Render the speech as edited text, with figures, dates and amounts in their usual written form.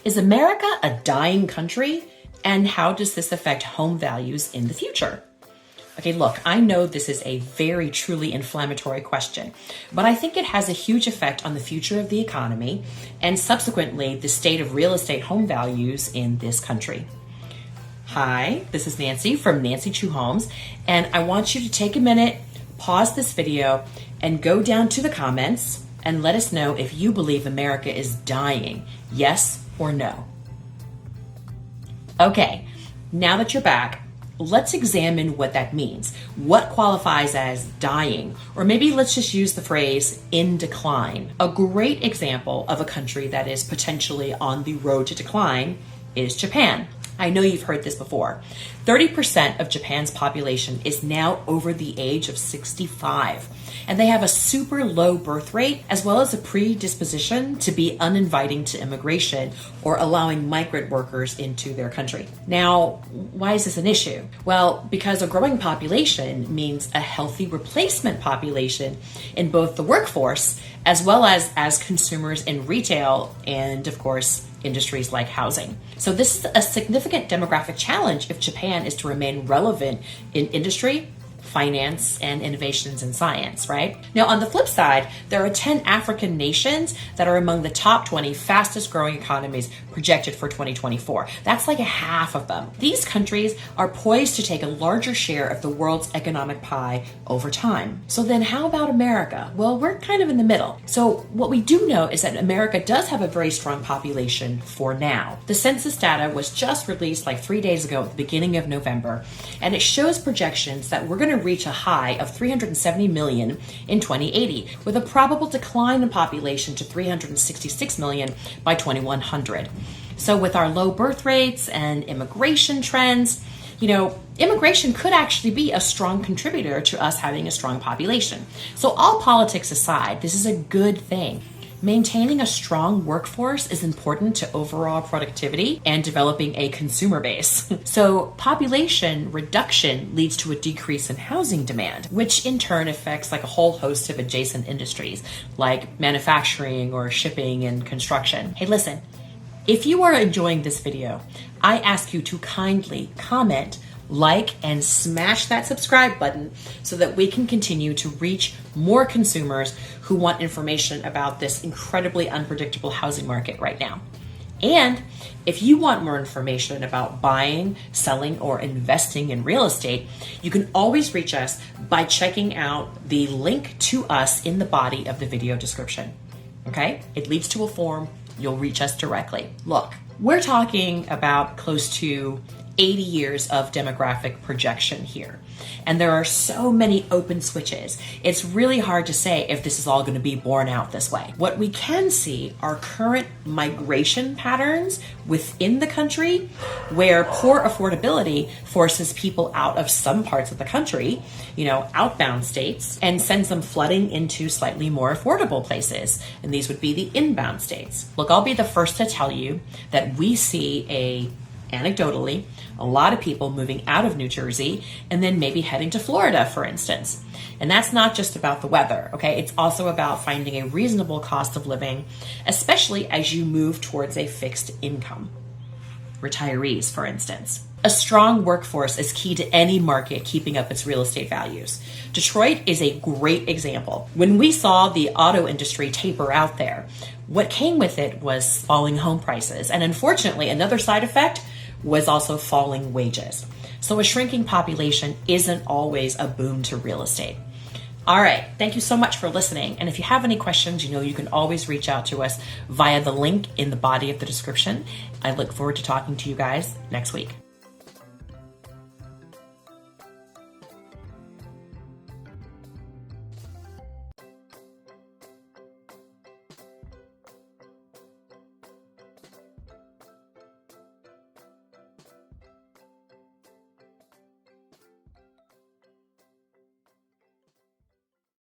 Is America a dying country? And how does this affect home values in the future? Okay, look, I know this is a very truly inflammatory question, but I think it has a huge effect on the future of the economy and subsequently the state of real estate home values in this country. Hi, this is Nancy from Nancy Chu Homes, and I want you to take a minute, pause this video, and go down to the comments and let us know if you believe America is dying, yes or no. Okay, now that you're back, let's examine what that means. What qualifies as dying? Or maybe let's just use the phrase in decline. A great example of a country that is potentially on the road to decline is Japan. I know you've heard this before. 30% of Japan's population is now over the age of 65, and they have a super low birth rate as well as a predisposition to be uninviting to immigration or allowing migrant workers into their country. Now, why is this an issue? Well, because a growing population means a healthy replacement population in both the workforce as well as consumers in retail and, of course, industries like housing. So this is a significant demographic challenge if Japan is to remain relevant in industry, finance, and innovations in science, right? Now, on the flip side, there are 10 African nations that are among the top 20 fastest growing economies projected for 2024. That's like a half of them. These countries are poised to take a larger share of the world's economic pie over time. So then how about America? Well, we're kind of in the middle. So what we do know is that America does have a very strong population for now. The census data was just released like 3 days ago at the beginning of November, and it shows projections that we're going to reach a high of 370 million in 2080, with a probable decline in population to 366 million by 2100. So with our low birth rates and immigration trends, immigration could actually be a strong contributor to us having a strong population. So all politics aside, this is a good thing. Maintaining a strong workforce is important to overall productivity and developing a consumer base. So population reduction leads to a decrease in housing demand, which in turn affects like a whole host of adjacent industries like manufacturing or shipping and construction. Hey, listen, if you are enjoying this video, I ask you to kindly comment, like, and smash that subscribe button so that we can continue to reach more consumers who want information about this incredibly unpredictable housing market right now. And if you want more information about buying, selling, or investing in real estate, you can always reach us by checking out the link to us in the body of the video description. Okay? It leads to a form. You'll reach us directly. Look, we're talking about close to 80 years of demographic projection here. And there are so many open switches. It's really hard to say if this is all going to be borne out this way. What we can see are current migration patterns within the country where poor affordability forces people out of some parts of the country, outbound states, and sends them flooding into slightly more affordable places. And these would be the inbound states. Look, I'll be the first to tell you that we see anecdotally, a lot of people moving out of New Jersey and then maybe heading to Florida, for instance. And that's not just about the weather, okay? It's also about finding a reasonable cost of living, especially as you move towards a fixed income. Retirees, for instance. A strong workforce is key to any market keeping up its real estate values. Detroit is a great example. When we saw the auto industry taper out there, what came with it was falling home prices. And unfortunately, another side effect was also falling wages. So a shrinking population isn't always a boon to real estate. All right, thank you so much for listening. And if you have any questions, you can always reach out to us via the link in the body of the description. I look forward to talking to you guys next week.